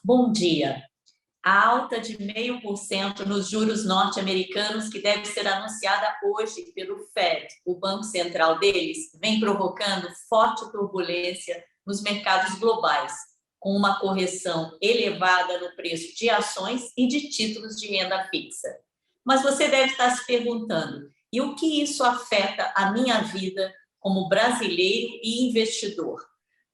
Bom dia. A alta de 0,5% nos juros norte-americanos, que deve ser anunciada hoje pelo Fed, o Banco Central deles, vem provocando forte turbulência nos mercados globais, com uma correção elevada no preço de ações e de títulos de renda fixa. Mas você deve estar se perguntando, e o que isso afeta a minha vida como brasileiro e investidor?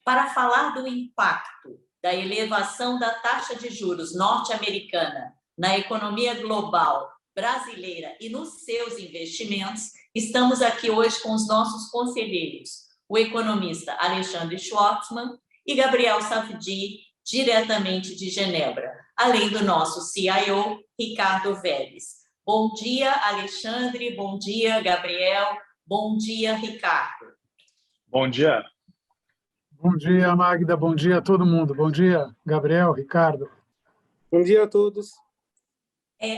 Para falar do impacto da elevação da taxa de juros norte-americana na economia global, brasileira e nos seus investimentos, estamos aqui hoje com os nossos conselheiros, o economista Alexandre Schwartzman e Gabriel Safdie, diretamente de Genebra, além do nosso CIO, Ricardo Vélez. Bom dia, Alexandre, bom dia, Gabriel, bom dia, Ricardo. Bom dia. Bom dia, Magda. Bom dia a todo mundo. Bom dia, Gabriel, Ricardo. Bom dia a todos.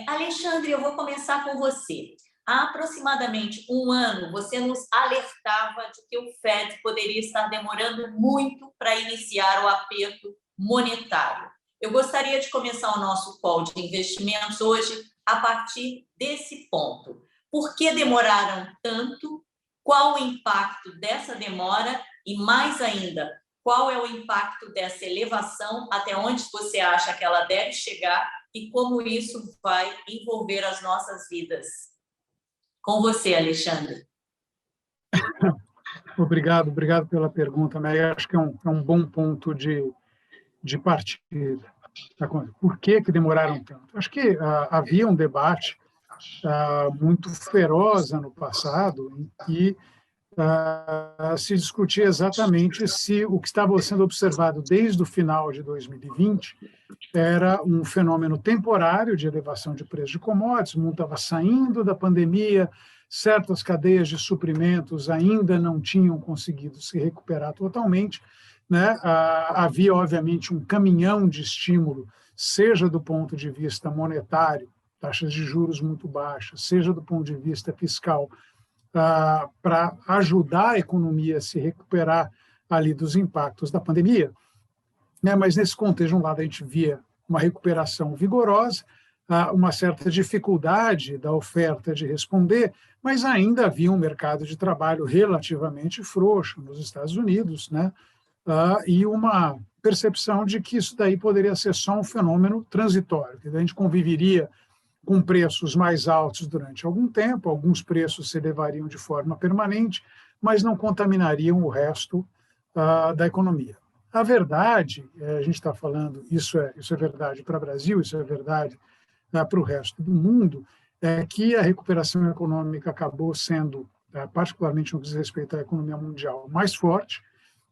Alexandre, eu vou começar com você. Há aproximadamente um ano, você nos alertava de que o Fed poderia estar demorando muito para iniciar o aperto monetário. Eu gostaria de começar o nosso call de investimentos hoje a partir desse ponto. Por que demoraram tanto? Qual o impacto dessa demora? E, mais ainda, qual é o impacto dessa elevação, até onde você acha que ela deve chegar e como isso vai envolver as nossas vidas? Com você, Alexandre. Obrigado pela pergunta, mas acho que é um bom ponto de partida. Por que demoraram tanto? Acho que havia um debate muito feroz ano passado em que se discutir exatamente se o que estava sendo observado desde o final de 2020 era um fenômeno temporário de elevação de preços de commodities, o mundo estava saindo da pandemia, certas cadeias de suprimentos ainda não tinham conseguido se recuperar totalmente, né? Havia, obviamente, um caminhão de estímulo, seja do ponto de vista monetário, taxas de juros muito baixas, seja do ponto de vista fiscal, para ajudar a economia a se recuperar ali dos impactos da pandemia, né? Mas nesse contexto, de um lado, a gente via uma recuperação vigorosa, uma certa dificuldade da oferta de responder, mas ainda havia um mercado de trabalho relativamente frouxo nos Estados Unidos, né? E uma percepção de que isso daí poderia ser só um fenômeno transitório, que a gente conviveria com preços mais altos durante algum tempo, alguns preços se elevariam de forma permanente, mas não contaminariam o resto da economia. A verdade, a gente está falando, isso é verdade para o Brasil, isso é verdade para o resto do mundo, é que a recuperação econômica acabou sendo, particularmente no que diz respeito à economia mundial, mais forte,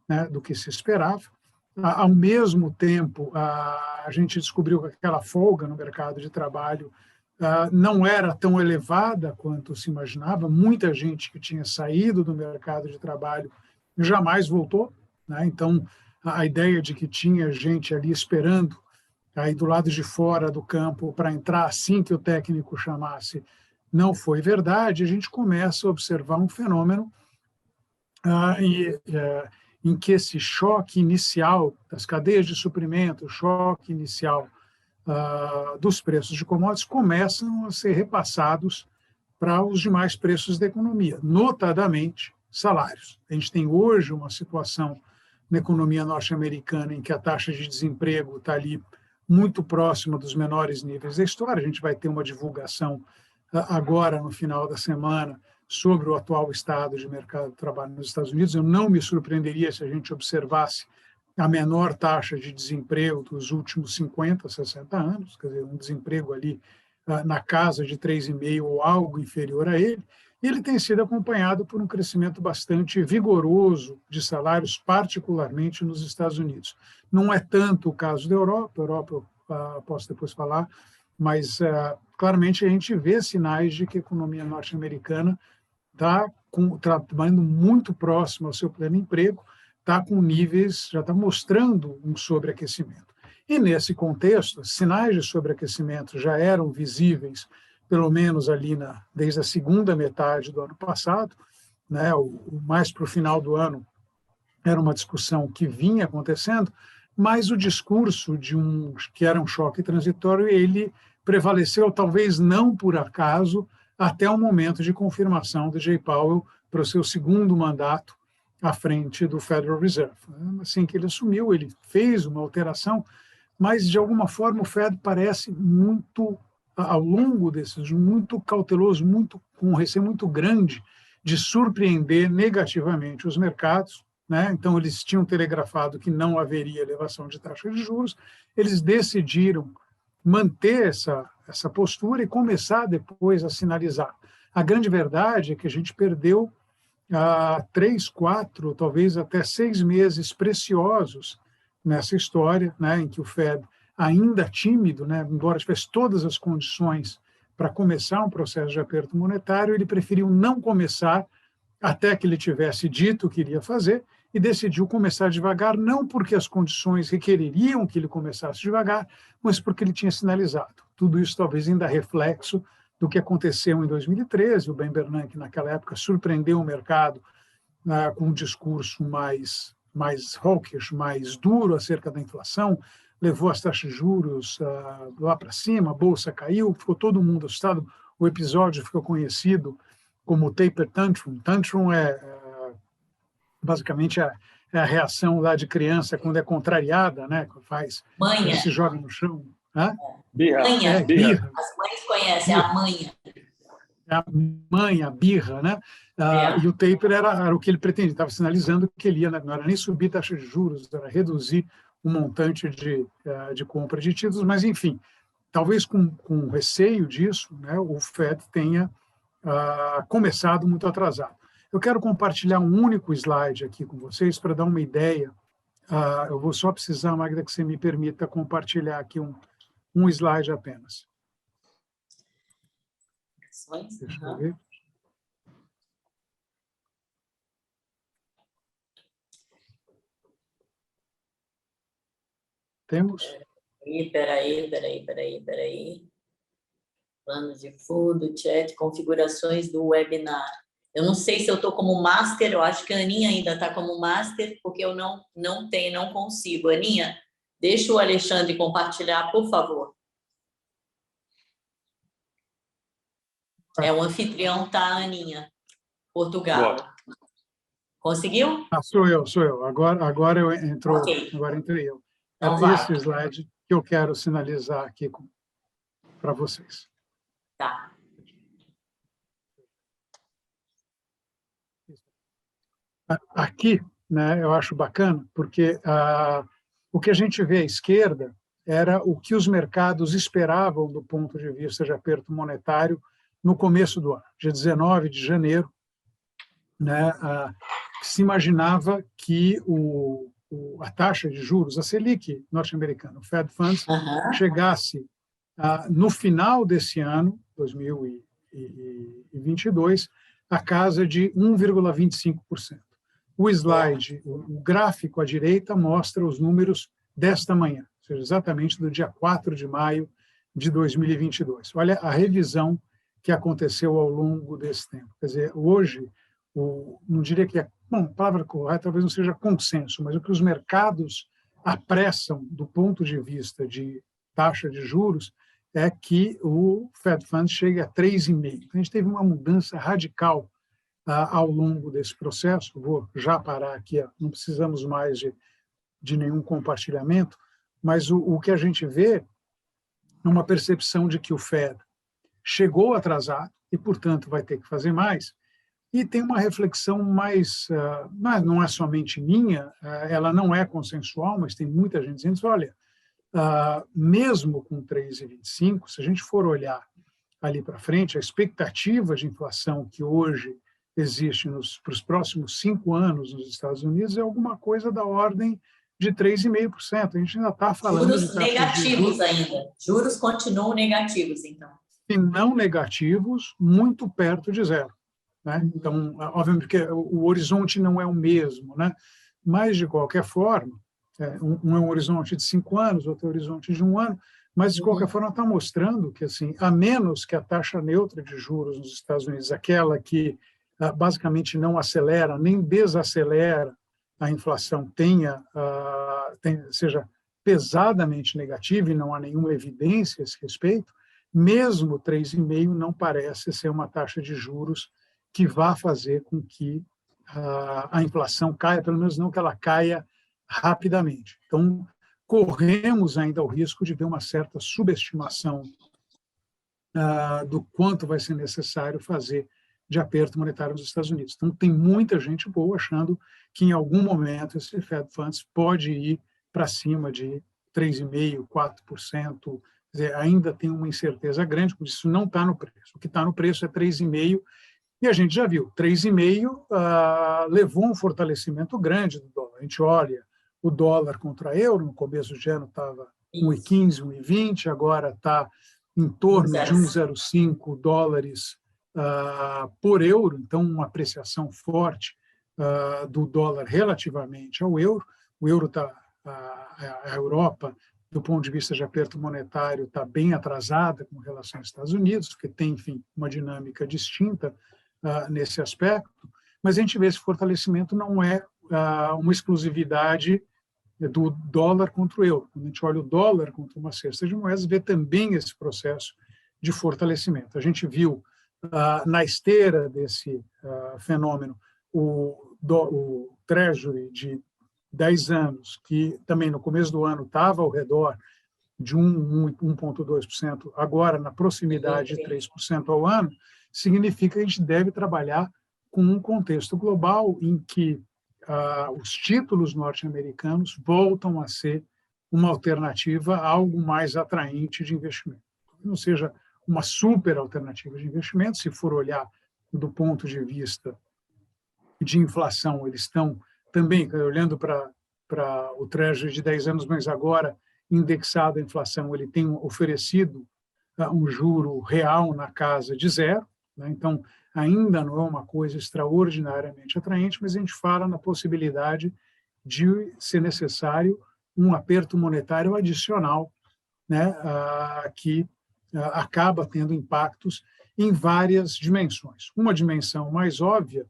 né, do que se esperava. Ao mesmo tempo, a gente descobriu que aquela folga no mercado de trabalho não era tão elevada quanto se imaginava. Muita gente que tinha saído do mercado de trabalho jamais voltou, né? Então, a ideia de que tinha gente ali esperando, aí do lado de fora do campo, para entrar assim que o técnico chamasse, não foi verdade. A gente começa a observar um fenômeno em que esse choque inicial das cadeias de suprimento, o choque inicial dos preços de commodities começam a ser repassados para os demais preços da economia, notadamente salários. A gente tem hoje uma situação na economia norte-americana em que a taxa de desemprego está ali muito próxima dos menores níveis da história. A gente vai ter uma divulgação agora, no final da semana, sobre o atual estado de mercado de trabalho nos Estados Unidos. Eu não me surpreenderia se a gente observasse a menor taxa de desemprego dos últimos 50, 60 anos, quer dizer, um desemprego ali na casa de 3,5% ou algo inferior a ele, e ele tem sido acompanhado por um crescimento bastante vigoroso de salários, particularmente nos Estados Unidos. Não é tanto o caso da Europa, eu posso depois falar, mas claramente a gente vê sinais de que a economia norte-americana está trabalhando muito próximo ao seu pleno emprego, está com níveis, já está mostrando um sobreaquecimento. E, nesse contexto, sinais de sobreaquecimento já eram visíveis, pelo menos ali desde a segunda metade do ano passado, né? O mais para o final do ano era uma discussão que vinha acontecendo, mas o discurso que era um choque transitório, ele prevaleceu, talvez não por acaso, até o momento de confirmação de Jay Powell para o seu segundo mandato à frente do Federal Reserve. Assim que ele assumiu, ele fez uma alteração, mas, de alguma forma, o Fed parece muito, ao longo desses, muito cauteloso, com um receio muito grande de surpreender negativamente os mercados, né? Então, eles tinham telegrafado que não haveria elevação de taxa de juros, eles decidiram manter essa postura e começar depois a sinalizar. A grande verdade é que a gente perdeu 3, 4, talvez até 6 meses preciosos nessa história, né, em que o Fed, ainda tímido, né, embora tivesse todas as condições para começar um processo de aperto monetário, ele preferiu não começar até que ele tivesse dito o que iria fazer e decidiu começar devagar, não porque as condições requereriam que ele começasse devagar, mas porque ele tinha sinalizado. Tudo isso talvez ainda reflexo do que aconteceu em 2013. O Ben Bernanke, naquela época, surpreendeu o mercado com um discurso mais hawkish, mais duro acerca da inflação, levou as taxas de juros lá para cima, a bolsa caiu, ficou todo mundo assustado. O episódio ficou conhecido como taper tantrum. Tantrum basicamente é a reação lá de criança quando é contrariada, né? Manha. Se joga no chão. Birra. Manha. Birra. As mães conhecem a manha. A manha, a birra, né? E o taper era o que ele pretendia, estava sinalizando que ele ia, não era nem subir taxa de juros, era reduzir o montante de compra de títulos, mas, enfim, talvez com receio disso, né, o Fed tenha começado muito atrasado. Eu quero compartilhar um único slide aqui com vocês para dar uma ideia. Eu vou só precisar, Magda, que você me permita compartilhar aqui um slide apenas. Deixa eu ver. Temos? Peraí. Plano de fundo, chat, configurações do webinar. Eu não sei se eu estou como master, eu acho que a Aninha ainda está como master, porque eu não consigo. Aninha, deixa o Alexandre compartilhar, por favor. O anfitrião tá, Aninha, Portugal. Boa. Conseguiu? Sou eu. Agora entrou. Okay. Agora entrei eu. Então, esse slide que eu quero sinalizar aqui para vocês. Tá. Aqui, né, eu acho bacana, porque o que a gente vê à esquerda era o que os mercados esperavam do ponto de vista de aperto monetário no começo do ano, dia 19 de janeiro, né, se imaginava que a taxa de juros, a Selic norte-americana, o Fed Funds, chegasse no final desse ano, 2022, a casa de 1,25%. O slide, o gráfico à direita, mostra os números desta manhã, ou seja, exatamente do dia 4 de maio de 2022. Olha a revisão que aconteceu ao longo desse tempo. Quer dizer, hoje, não diria que a palavra correta talvez não seja consenso, mas o que os mercados apressam do ponto de vista de taxa de juros é que o Fed Funds chegue a 3,5%. Então, a gente teve uma mudança radical ao longo desse processo. Vou já parar aqui, não precisamos mais de nenhum compartilhamento, mas o que a gente vê é uma percepção de que o Fed chegou atrasado e, portanto, vai ter que fazer mais. E tem uma reflexão mais, não é somente minha, ela não é consensual, mas tem muita gente dizendo, olha, mesmo com 3,25, se a gente for olhar ali para frente, a expectativa de inflação que hoje existe para os próximos 5 anos nos Estados Unidos é alguma coisa da ordem de 3,5%. A gente ainda está falando juros de negativos ainda. Juros continuam negativos, então. Se não negativos, muito perto de zero. Né? Então, obviamente que o horizonte não é o mesmo, né? Mas, de qualquer forma, um é um horizonte de 5 anos, outro é um horizonte de 1 ano, mas, de qualquer forma, está mostrando que, assim, a menos que a taxa neutra de juros nos Estados Unidos, aquela que basicamente não acelera nem desacelera a inflação seja pesadamente negativa, e não há nenhuma evidência a esse respeito, mesmo 3,5 não parece ser uma taxa de juros que vá fazer com que a inflação caia, pelo menos não que ela caia rapidamente. Então, corremos ainda o risco de ver uma certa subestimação do quanto vai ser necessário fazer de aperto monetário nos Estados Unidos. Então, tem muita gente boa achando que, em algum momento, esse Fed Funds pode ir para cima de 3,5%, 4%. Quer dizer, ainda tem uma incerteza grande, por isso não está no preço. O que está no preço é 3,5%, e a gente já viu, 3,5% levou um fortalecimento grande do dólar. A gente olha o dólar contra euro, no começo do ano estava 1,15, 1,20, agora está em torno de 1,05 dólares por euro, então uma apreciação forte do dólar relativamente ao euro. O euro está, a Europa, do ponto de vista de aperto monetário, está bem atrasada com relação aos Estados Unidos, porque tem, enfim, uma dinâmica distinta nesse aspecto, mas a gente vê esse fortalecimento não é uma exclusividade do dólar contra o euro. Quando a gente olha o dólar contra uma cesta de moedas, vê também esse processo de fortalecimento. A gente viu na esteira desse fenômeno o Treasury de 10 anos, que também no começo do ano estava ao redor de 1,2%, agora na proximidade de 3% ao ano, significa que a gente deve trabalhar com um contexto global em que os títulos norte-americanos voltam a ser uma alternativa a algo mais atraente de investimento. Não seja uma super alternativa de investimento, se for olhar do ponto de vista de inflação, eles estão também, olhando para o Treasury de 10 anos, mas agora indexado à inflação, ele tem oferecido um juro real na casa de zero, né? Então, ainda não é uma coisa extraordinariamente atraente, mas a gente fala na possibilidade de ser necessário um aperto monetário adicional, né, que acaba tendo impactos em várias dimensões. Uma dimensão mais óbvia,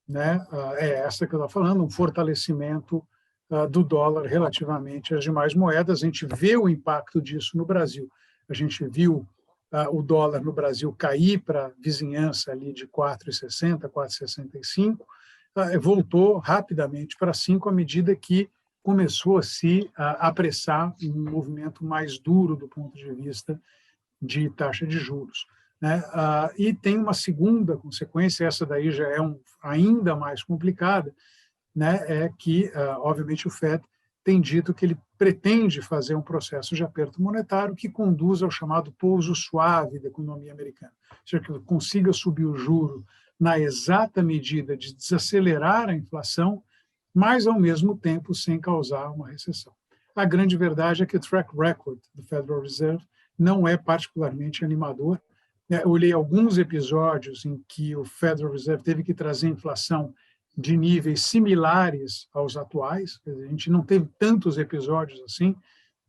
né, é essa que eu estava falando, um fortalecimento do dólar relativamente às demais moedas. A gente vê o impacto disso no Brasil. A gente viu o dólar no Brasil cair para a vizinhança ali de 4,60, 4,65, voltou rapidamente para 5 à medida que começou a se apressar um movimento mais duro do ponto de vista de taxa de juros, né? E tem uma segunda consequência, essa daí já é ainda mais complicada, né? É que, obviamente, o Fed tem dito que ele pretende fazer um processo de aperto monetário que conduza ao chamado pouso suave da economia americana, ou seja, que consiga subir o juro na exata medida de desacelerar a inflação, mas, ao mesmo tempo, sem causar uma recessão. A grande verdade é que o track record do Federal Reserve não é particularmente animador. Eu olhei alguns episódios em que o Federal Reserve teve que trazer inflação de níveis similares aos atuais. A gente não teve tantos episódios assim,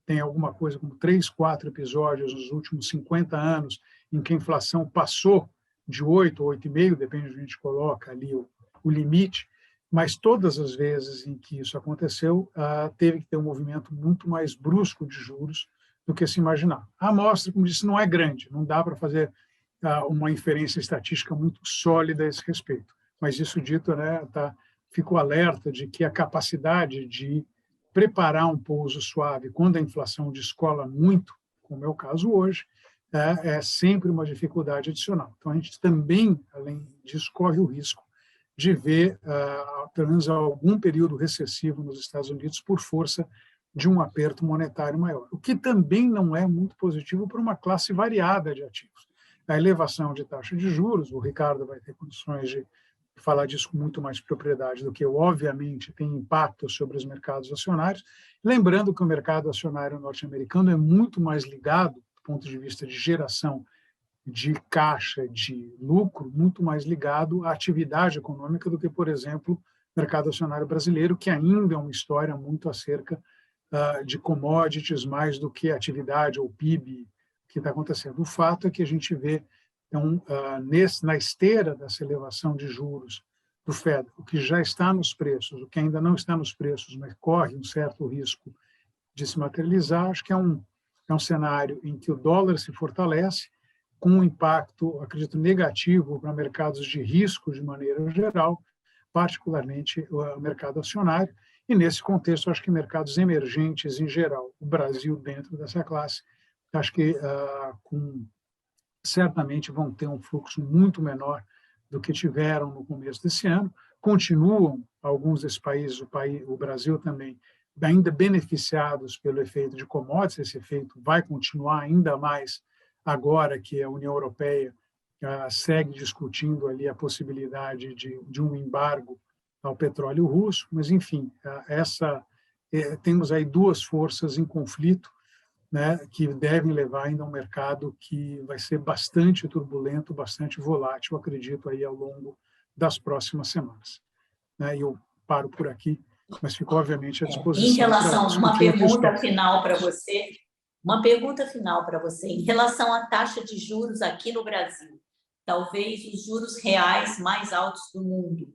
tem alguma coisa como 3, 4 episódios nos últimos 50 anos em que a inflação passou de 8 ou 8,5, depende de onde a gente coloca ali o limite, mas todas as vezes em que isso aconteceu, teve que ter um movimento muito mais brusco de juros do que se imaginava. A amostra, como disse, não é grande, não dá para fazer uma inferência estatística muito sólida a esse respeito. Mas isso dito, né, fico alerta de que a capacidade de preparar um pouso suave quando a inflação descola muito, como é o caso hoje, é sempre uma dificuldade adicional. Então, a gente também, além disso, corre o risco de ver, pelo menos, algum período recessivo nos Estados Unidos por força de um aperto monetário maior, o que também não é muito positivo para uma classe variada de ativos. A elevação de taxa de juros, o Ricardo vai ter condições de falar disso com muito mais propriedade do que eu, obviamente, tem impacto sobre os mercados acionários. Lembrando que o mercado acionário norte-americano é muito mais ligado, do ponto de vista de geração de caixa, de lucro, muito mais ligado à atividade econômica do que, por exemplo, o mercado acionário brasileiro, que ainda é uma história muito acerca de commodities, mais do que atividade ou PIB que está acontecendo. O fato é que a gente vê, então, na esteira dessa elevação de juros do Fed, o que já está nos preços, o que ainda não está nos preços, mas corre um certo risco de se materializar, acho que é um cenário em que o dólar se fortalece, com um impacto, acredito, negativo para mercados de risco de maneira geral, particularmente o mercado acionário, e nesse contexto, acho que mercados emergentes em geral, o Brasil dentro dessa classe, acho que certamente vão ter um fluxo muito menor do que tiveram no começo desse ano. Continuam alguns desses países, o Brasil também, ainda beneficiados pelo efeito de commodities. Esse efeito vai continuar ainda mais agora que a União Europeia segue discutindo ali a possibilidade de um embargo ao petróleo russo, mas, enfim, temos aí duas forças em conflito, né, que devem levar ainda a um mercado que vai ser bastante turbulento, bastante volátil, acredito, aí ao longo das próximas semanas. Né? Eu paro por aqui, mas fico, obviamente, à disposição. Em relação, uma pergunta final para você, em relação à taxa de juros aqui no Brasil, talvez os juros reais mais altos do mundo,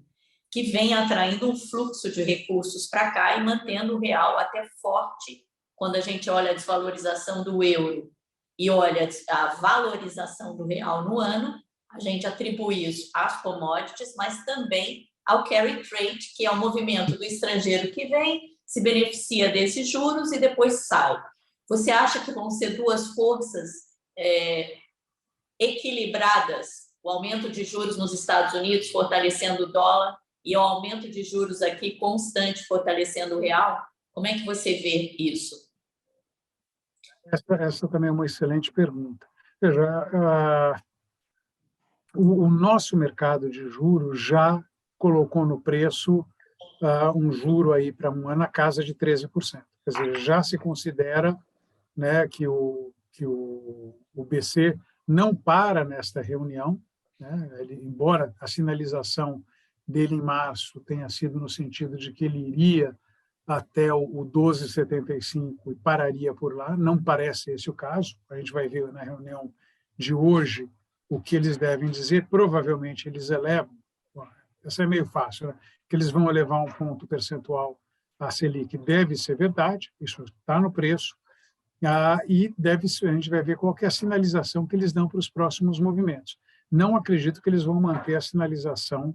que vem atraindo um fluxo de recursos para cá e mantendo o real até forte. Quando a gente olha a desvalorização do euro e olha a valorização do real no ano, a gente atribui isso às commodities, mas também ao carry trade, que é o movimento do estrangeiro que vem, se beneficia desses juros e depois sai. Você acha que vão ser duas forças equilibradas, o aumento de juros nos Estados Unidos fortalecendo o dólar e o aumento de juros aqui constante fortalecendo o real? Como é que você vê isso? Essa também é uma excelente pergunta. Veja, o nosso mercado de juros já colocou no preço um juro aí para um ano na casa de 13%. Quer dizer, já se considera, né, que o BC não para nesta reunião, né? Embora a sinalização dele em março tenha sido no sentido de que ele iria até o 12,75 e pararia por lá, não parece esse o caso. A gente vai ver na reunião de hoje o que eles devem dizer. Provavelmente eles elevam, essa é meio fácil, né? Que eles vão elevar um ponto percentual a Selic, deve ser verdade, isso está no preço, e a gente vai ver qual que é a sinalização que eles dão para os próximos movimentos. Não acredito que eles vão manter a sinalização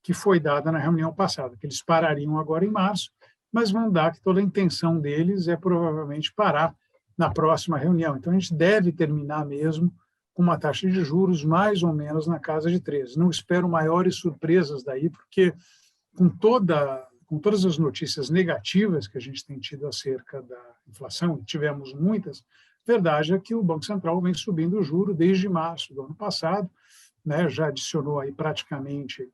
que foi dada na reunião passada, que eles parariam agora em março, mas vão dar que toda a intenção deles é provavelmente parar na próxima reunião. Então, a gente deve terminar mesmo com uma taxa de juros mais ou menos na casa de 13. Não espero maiores surpresas daí, porque com todas as notícias negativas que a gente tem tido acerca da inflação, e tivemos muitas, a verdade é que o Banco Central vem subindo o juro desde março do ano passado, né, já adicionou aí praticamente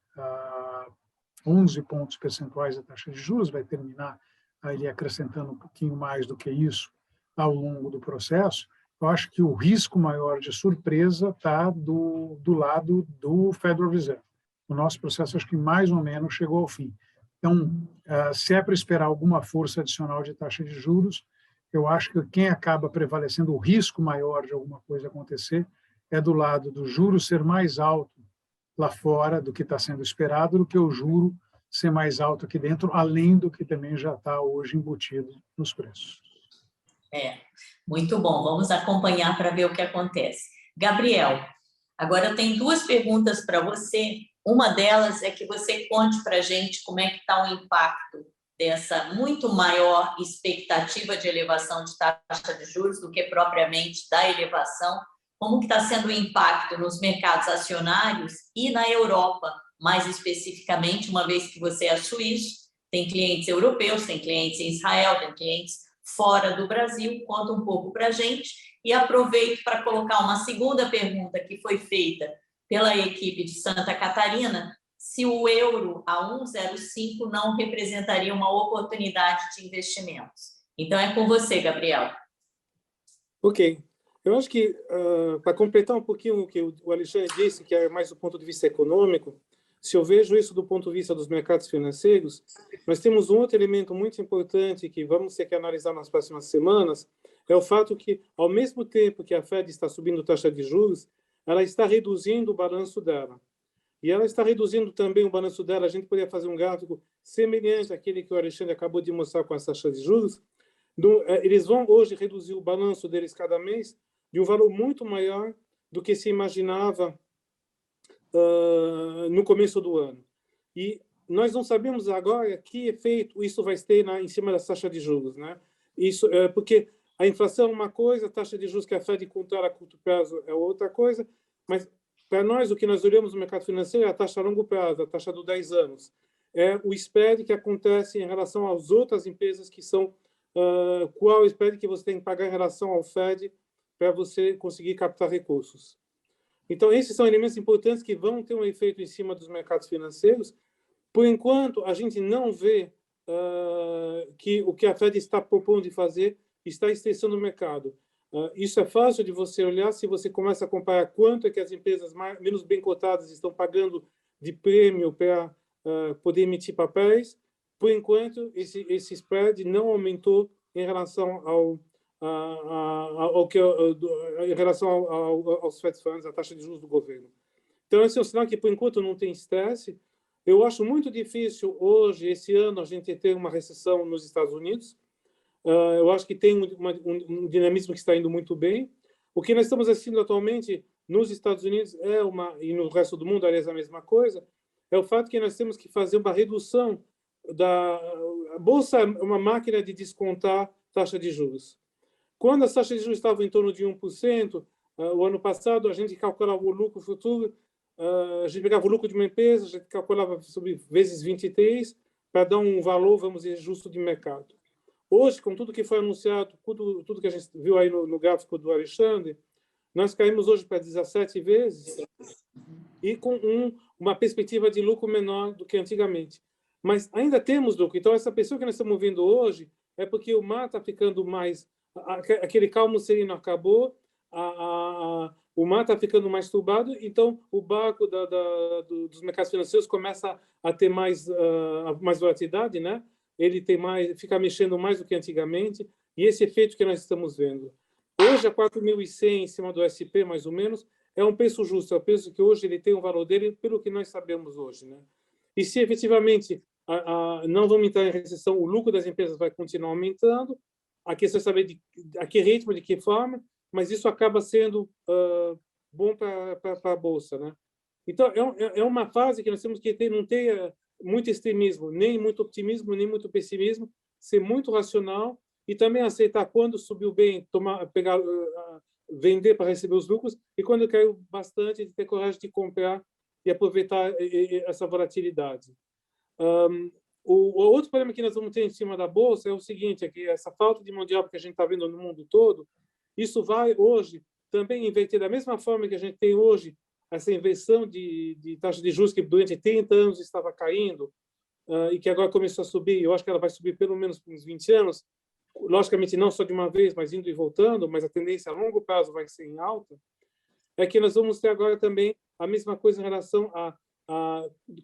11 pontos percentuais da taxa de juros, vai terminar ele acrescentando um pouquinho mais do que isso ao longo do processo. Eu acho que o risco maior de surpresa está do lado do Federal Reserve. O nosso processo, acho que mais ou menos chegou ao fim. Então, se é para esperar alguma força adicional de taxa de juros, eu acho que quem acaba prevalecendo, o risco maior de alguma coisa acontecer, é do lado do juro ser mais alto lá fora do que está sendo esperado, do que o juro ser mais alto aqui dentro, além do que também já está hoje embutido nos preços. Muito bom. Vamos acompanhar para ver o que acontece. Gabriel, agora eu tenho duas perguntas para você. Uma delas é que você conte para a gente como é que está o impacto dessa muito maior expectativa de elevação de taxa de juros do que propriamente da elevação. Como que está sendo o impacto nos mercados acionários e na Europa, mais especificamente, uma vez que você é suíço, tem clientes europeus, tem clientes em Israel, tem clientes fora do Brasil. Conta um pouco para a gente e aproveito para colocar uma segunda pergunta que foi feita pela equipe de Santa Catarina, se o euro a 1,05 não representaria uma oportunidade de investimentos. Então, é com você, Gabriel. Ok. Eu acho que, para completar um pouquinho o que o Alexandre disse, que é mais do ponto de vista econômico, se eu vejo isso do ponto de vista dos mercados financeiros, nós temos um outro elemento muito importante que vamos ter que analisar nas próximas semanas, é o fato que, ao mesmo tempo que a Fed está subindo taxa de juros, ela está reduzindo o balanço dela. e ela está reduzindo também o balanço dela. A gente poderia fazer um gráfico semelhante àquele que o Alexandre acabou de mostrar com as taxas de juros. Eles vão hoje reduzir o balanço deles cada mês de um valor muito maior do que se imaginava no começo do ano. E nós não sabemos agora que efeito isso vai ter em cima da taxa de juros, né? Isso porque a inflação é uma coisa, a taxa de juros que a Fed controla a curto prazo é outra coisa, mas para nós o que nós olhamos no mercado financeiro é a taxa a longo prazo, a taxa dos 10 anos. É o spread que acontece em relação às outras empresas que são qual o spread que você tem que pagar em relação ao Fed para você conseguir captar recursos. Então, esses são elementos importantes que vão ter um efeito em cima dos mercados financeiros. Por enquanto, a gente não vê que o que a Fed está propondo de fazer está estressando o mercado. Isso é fácil de você olhar se você começa a comparar quanto é que as empresas menos bem cotadas estão pagando de prêmio para poder emitir papéis. Por enquanto, esse spread não aumentou em relação em relação aos Fed Funds, a taxa de juros do governo. Então, esse é um sinal que, por enquanto, não tem estresse. Eu acho muito difícil hoje, esse ano, a gente ter uma recessão nos Estados Unidos. Eu acho que tem um dinamismo que está indo muito bem. O que nós estamos assistindo atualmente nos Estados Unidos e no resto do mundo, aliás, a mesma coisa, é o fato que nós temos que fazer uma redução a Bolsa é uma máquina de descontar taxa de juros. Quando as taxas de juros estavam em torno de 1%, o ano passado, a gente calculava o lucro futuro, a gente pegava o lucro de uma empresa, a gente calculava sobre vezes 23 para dar um valor, vamos dizer, justo de mercado. Hoje, com tudo que foi anunciado, tudo que a gente viu aí no gráfico do Alexandre, nós caímos hoje para 17 vezes e com uma perspectiva de lucro menor do que antigamente. Mas ainda temos lucro. Então, essa pessoa que nós estamos vendo hoje é porque o mar está ficando mais... Aquele calmo sereno acabou, o mar está ficando mais turbado, então o barco dos mercados financeiros começa a ter mais volatilidade, né? Ele fica mexendo mais do que antigamente, e esse efeito que nós estamos vendo. Hoje, a 4.100 em cima do SP, mais ou menos, é um preço justo, é um preço que hoje ele tem o valor dele pelo que nós sabemos hoje, né? E se efetivamente não vamos entrar em recessão, o lucro das empresas vai continuar aumentando, a questão é saber a que ritmo, de que forma, mas isso acaba sendo bom para a Bolsa, né? Então, é uma fase que nós temos que não ter muito extremismo, nem muito optimismo, nem muito pessimismo, ser muito racional e também aceitar quando subiu bem, vender para receber os lucros, e quando caiu bastante, ter coragem de comprar e aproveitar essa volatilidade. O outro problema que nós vamos ter em cima da Bolsa é o seguinte, é que essa falta de mão de obra que a gente está vendo no mundo todo, isso vai hoje também inverter da mesma forma que a gente tem hoje essa inversão de taxa de juros que durante 30 anos estava caindo e que agora começou a subir. Eu acho que ela vai subir pelo menos por uns 20 anos, logicamente não só de uma vez, mas indo e voltando, mas a tendência a longo prazo vai ser em alta. É que nós vamos ter agora também a mesma coisa em relação a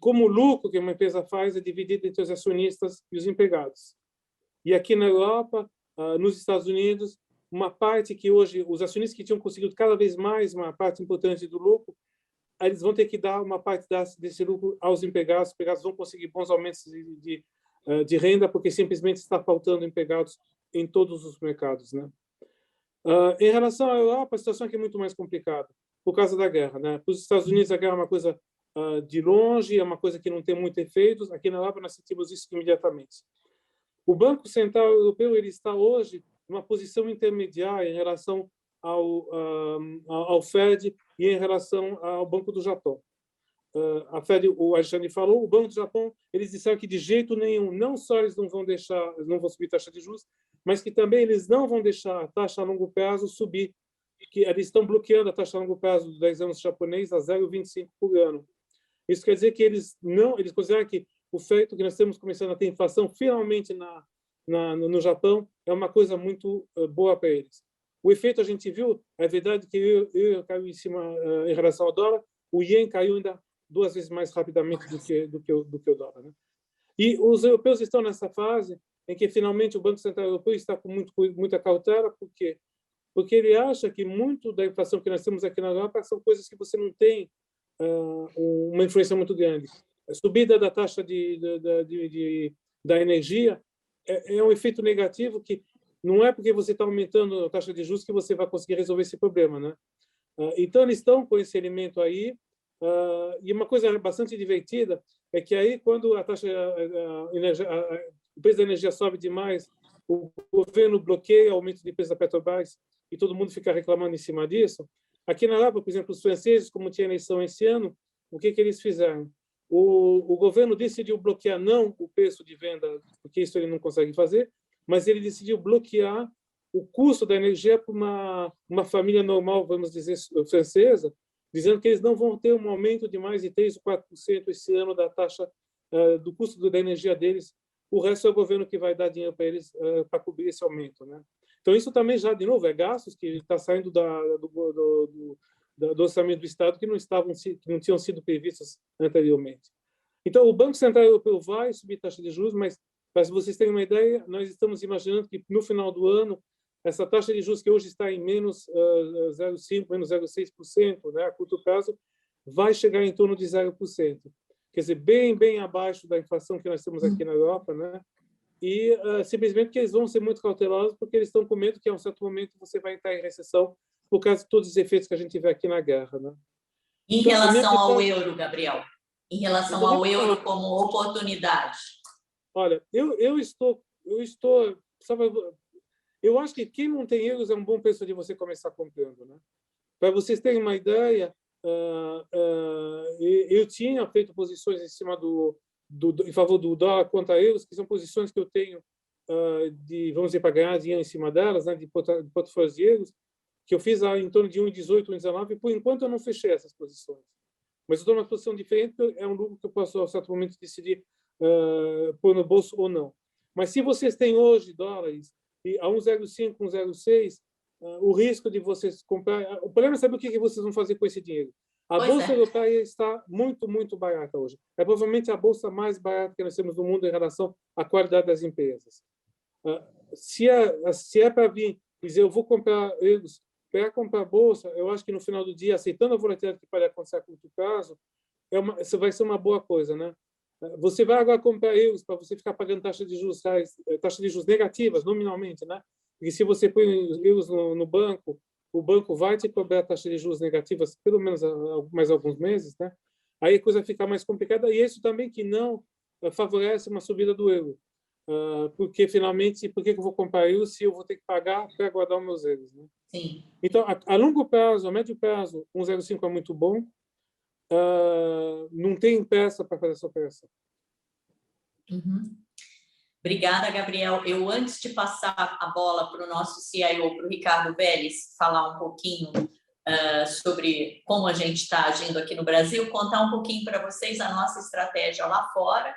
como o lucro que uma empresa faz é dividido entre os acionistas e os empregados. E aqui na Europa, nos Estados Unidos, uma parte que hoje os acionistas que tinham conseguido cada vez mais uma parte importante do lucro, eles vão ter que dar uma parte desse lucro aos empregados. Os empregados vão conseguir bons aumentos de renda porque simplesmente está faltando empregados em todos os mercados, né? Em relação à Europa, a situação aqui é muito mais complicada por causa da guerra, né? Para os Estados Unidos, a guerra é uma coisa de longe, é uma coisa que não tem muito efeitos. Aqui na Europa, nós sentimos isso imediatamente. O Banco Central Europeu ele está hoje numa posição intermediária em relação ao Fed e em relação ao Banco do Japão. A Fed, o Alexandre falou, o Banco do Japão, eles disseram que de jeito nenhum, não só eles não vão subir taxa de juros, mas que também eles não vão deixar a taxa a longo prazo subir, que eles estão bloqueando a taxa a longo prazo dos 10 anos japonês a 0,25 por ano. Isso quer dizer que eles consideram que o feito que nós estamos começando a ter inflação finalmente no Japão é uma coisa muito boa para eles. O efeito a gente viu, é verdade que o euro caiu em cima em relação ao dólar, o ien caiu ainda 2 vezes mais rapidamente do que o dólar, né? E os europeus estão nessa fase em que finalmente o Banco Central Europeu está com muita cautela, por quê? Porque ele acha que muito da inflação que nós temos aqui na Europa são coisas que você não tem uma influência muito grande. A subida da taxa da energia é um efeito negativo que não é porque você está aumentando a taxa de juros que você vai conseguir resolver esse problema, né? Então, eles estão com esse elemento aí. E uma coisa bastante divertida é que aí, quando a taxa, o preço da energia sobe demais, o governo bloqueia o aumento de preço da Petrobras e todo mundo fica reclamando em cima disso. Aqui na Europa, por exemplo, os franceses, como tinha eleição esse ano, o que eles fizeram? O governo decidiu bloquear não o preço de venda, porque isso ele não consegue fazer, mas ele decidiu bloquear o custo da energia para uma família normal, vamos dizer, francesa, dizendo que eles não vão ter um aumento de mais de 3% ou 4% esse ano da taxa do custo da energia deles. O resto é o governo que vai dar dinheiro para eles para cobrir esse aumento, né? Então, isso também já, de novo, é gastos que está saindo do orçamento do Estado que não tinham sido previstos anteriormente. Então, o Banco Central Europeu vai subir taxa de juros, mas, para vocês terem uma ideia, nós estamos imaginando que, no final do ano, essa taxa de juros que hoje está em menos 0,5%, menos 0,6%, né, a curto prazo, vai chegar em torno de 0%. Quer dizer, bem abaixo da inflação que nós temos aqui na Europa, né? E simplesmente que eles vão ser muito cautelosos porque eles estão com medo que, a um certo momento, você vai entrar em recessão por causa de todos os efeitos que a gente vê aqui na guerra, né? Em então, relação ao euro, Gabriel? Em relação ao euro como oportunidade? Olha, eu acho que quem não tem euros é um bom preço de você começar comprando, né? Para vocês terem uma ideia, eu tinha feito posições em cima em favor do dólar contra euros, que são posições que eu tenho vamos dizer, para ganhar dinheiro em cima delas, né, de portfólios de euros, que eu fiz em torno de 1,18, 1,19, e por enquanto eu não fechei essas posições. Mas eu estou numa posição diferente, é um lucro que eu posso, a certo momento, decidir pôr no bolso ou não. Mas se vocês têm hoje dólares e a 1,05, 1,06, o risco de vocês comprar... O problema é saber o que vocês vão fazer com esse dinheiro. A Bolsa Europeia está muito barata hoje. É provavelmente a bolsa mais barata que nós temos no mundo em relação à qualidade das empresas. Se é para vir dizer eu vou comprar euros para comprar a bolsa, eu acho que no final do dia, aceitando a volatilidade que pode acontecer a curto prazo, isso vai ser uma boa coisa, né? Você vai agora comprar euros para você ficar pagando taxa de juros negativas, nominalmente, né? Porque se você põe euros no banco, o banco vai te cobrar taxa de juros negativas pelo menos mais alguns meses, né? Aí a coisa fica mais complicada, e isso também que não favorece uma subida do euro. Porque, finalmente, por que eu vou comprar euros se eu vou ter que pagar para guardar os meus euros, né? Sim. Então, a longo prazo, a médio prazo, 1,05 é muito bom. Não tem pressa para fazer essa operação. Uhum. Obrigada, Gabriel. Eu, antes de passar a bola para o nosso CIO, para o Ricardo Vélez, falar um pouquinho sobre como a gente está agindo aqui no Brasil, contar um pouquinho para vocês a nossa estratégia lá fora.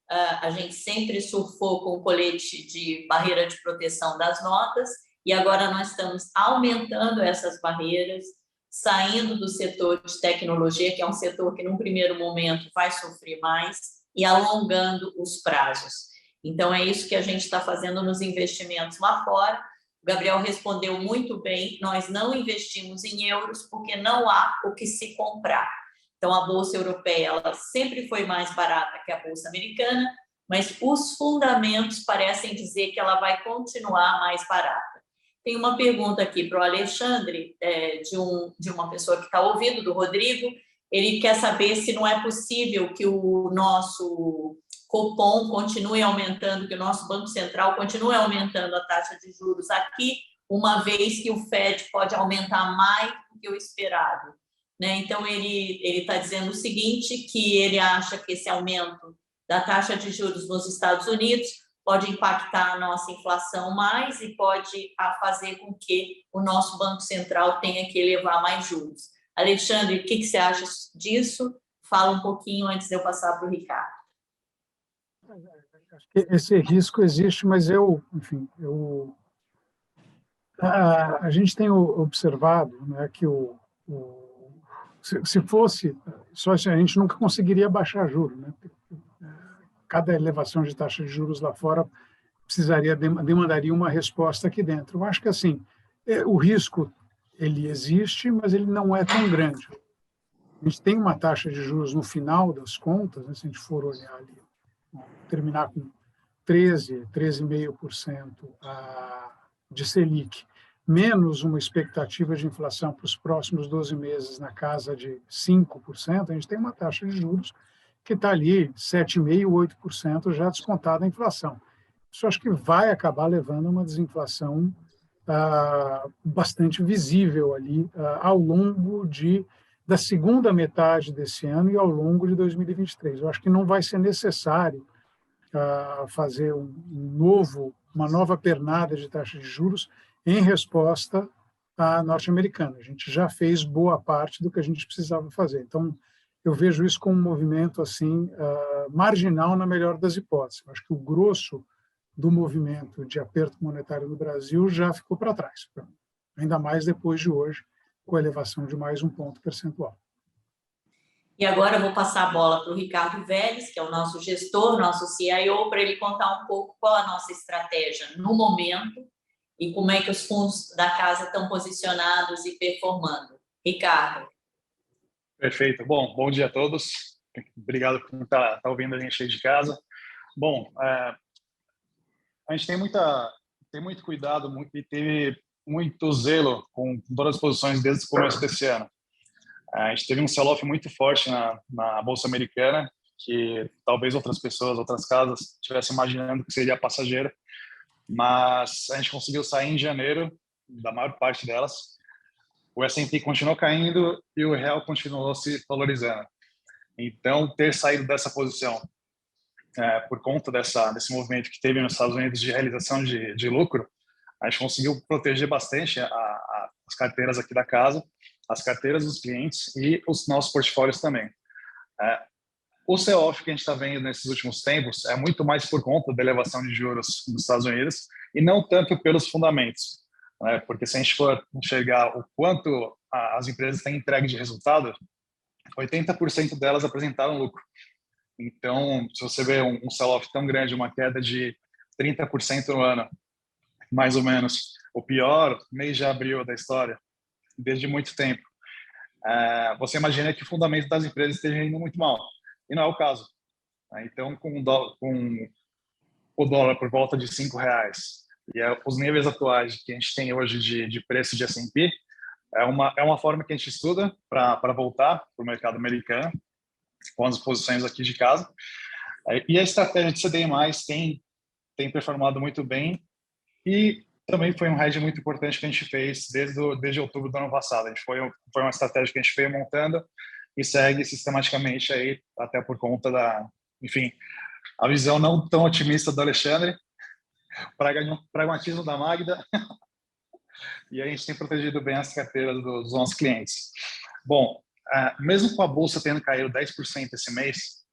A gente sempre surfou com o colete de barreira de proteção das notas e agora nós estamos aumentando essas barreiras, saindo do setor de tecnologia, que é um setor que, num primeiro momento, vai sofrer mais, e alongando os prazos. Então, é isso que a gente está fazendo nos investimentos lá fora. O Gabriel respondeu muito bem, nós não investimos em euros porque não há o que se comprar. Então, a Bolsa Europeia ela sempre foi mais barata que a Bolsa Americana, mas os fundamentos parecem dizer que ela vai continuar mais barata. Tem uma pergunta aqui para o Alexandre, de uma pessoa que está ouvindo, do Rodrigo. Ele quer saber se não é possível que o nosso Copom continue aumentando, que o nosso Banco Central continue aumentando a taxa de juros aqui, uma vez que o FED pode aumentar mais do que o esperado. Né? Então, ele está dizendo o seguinte, que ele acha que esse aumento da taxa de juros nos Estados Unidos pode impactar a nossa inflação mais e pode fazer com que o nosso Banco Central tenha que elevar mais juros. Alexandre, o que você acha disso? Fala um pouquinho antes de eu passar para o Ricardo. Esse risco existe, mas a gente tem observado, né, que se fosse só assim, a gente nunca conseguiria baixar juros, né? Cada elevação de taxa de juros lá fora demandaria uma resposta aqui dentro. Eu acho que assim o risco ele existe, mas ele não é tão grande. A gente tem uma taxa de juros no final das contas, né, se a gente for olhar ali, terminar com 13,5% de Selic, menos uma expectativa de inflação para os próximos 12 meses na casa de 5%, a gente tem uma taxa de juros que está ali 7,5%, 8% já descontada a inflação. Isso acho que vai acabar levando a uma desinflação bastante visível ali ao longo da segunda metade desse ano e ao longo de 2023. Eu acho que não vai ser necessário fazer uma nova pernada de taxa de juros em resposta à norte-americana. A gente já fez boa parte do que a gente precisava fazer. Então, eu vejo isso como um movimento assim marginal na melhor das hipóteses. Eu acho que o grosso do movimento de aperto monetário no Brasil já ficou para trás, ainda mais depois de hoje, com a elevação de mais um ponto percentual. E agora eu vou passar a bola para o Ricardo Vélez, que é o nosso gestor, nosso CIO, para ele contar um pouco qual a nossa estratégia no momento e como é que os fundos da casa estão posicionados e performando. Ricardo. Perfeito. Bom dia a todos. Obrigado por estar ouvindo a gente aí de casa. Bom, a gente tem muito cuidado e teve muito zelo com todas as posições desde o começo desse ano. A gente teve um sell-off muito forte na Bolsa Americana, que talvez outras pessoas, outras casas, estivessem imaginando que seria passageiro, mas a gente conseguiu sair em janeiro, da maior parte delas. O S&P continuou caindo e o real continuou se valorizando. Então, ter saído dessa posição por conta desse movimento que teve nos Estados Unidos de realização de lucro, a gente conseguiu proteger bastante as carteiras aqui da casa, as carteiras dos clientes e os nossos portfólios também. O sell-off que a gente está vendo nesses últimos tempos é muito mais por conta da elevação de juros nos Estados Unidos e não tanto pelos fundamentos. Porque se a gente for enxergar o quanto as empresas têm entregue de resultado, 80% delas apresentaram lucro. Então, se você vê um sell-off tão grande, uma queda de 30% no ano, mais ou menos, o pior mês de abril da história, desde muito tempo, você imagina que o fundamento das empresas esteja indo muito mal. E não é o caso. Então, com o dólar por volta de R$5, e os níveis atuais que a gente tem hoje de preço de S&P, é uma forma que a gente estuda para voltar para o mercado americano, com as posições aqui de casa. E a estratégia de CDI+, tem performado muito bem, e também foi um hedge muito importante que a gente fez desde outubro do ano passado. Foi uma estratégia que a gente veio montando e segue sistematicamente aí, até por conta enfim, a visão não tão otimista do Alexandre, pragmatismo da Magda, e a gente tem protegido bem as carteiras dos nossos clientes. Bom, mesmo com a bolsa tendo caído 10% esse mês,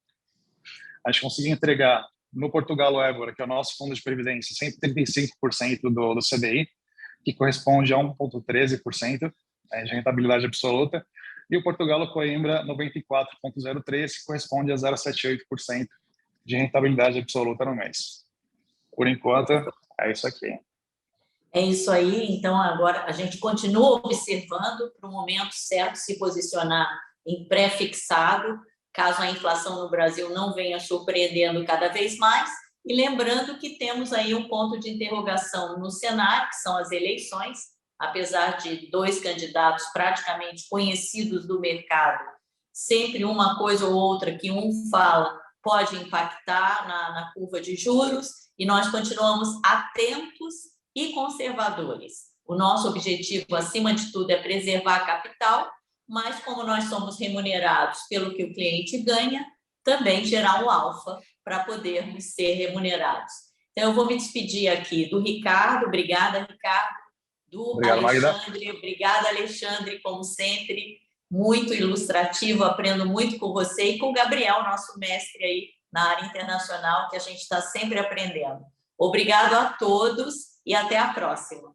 a gente conseguiu entregar no Portugal Évora, que é o nosso fundo de previdência, 135% do CDI, que corresponde a 1,13% de rentabilidade absoluta, e o Portugal Coimbra, 94,03%, que corresponde a 0,78% de rentabilidade absoluta no mês. Por enquanto, é isso aqui. É isso aí. Então, agora a gente continua observando para o momento certo se posicionar em pré-fixado, caso a inflação no Brasil não venha surpreendendo cada vez mais. E lembrando que temos aí um ponto de interrogação no cenário, que são as eleições, apesar de dois candidatos praticamente conhecidos do mercado, sempre uma coisa ou outra que um fala pode impactar na curva de juros, e nós continuamos atentos e conservadores. O nosso objetivo, acima de tudo, é preservar a capital, mas como nós somos remunerados pelo que o cliente ganha, também gerar um alfa para podermos ser remunerados. Então, eu vou me despedir aqui do Ricardo. Obrigada, Ricardo. Obrigado, Alexandre. Magda. Obrigada, Alexandre, como sempre, muito ilustrativo, aprendo muito com você e com o Gabriel, nosso mestre aí na área internacional, que a gente está sempre aprendendo. Obrigado a todos e até a próxima.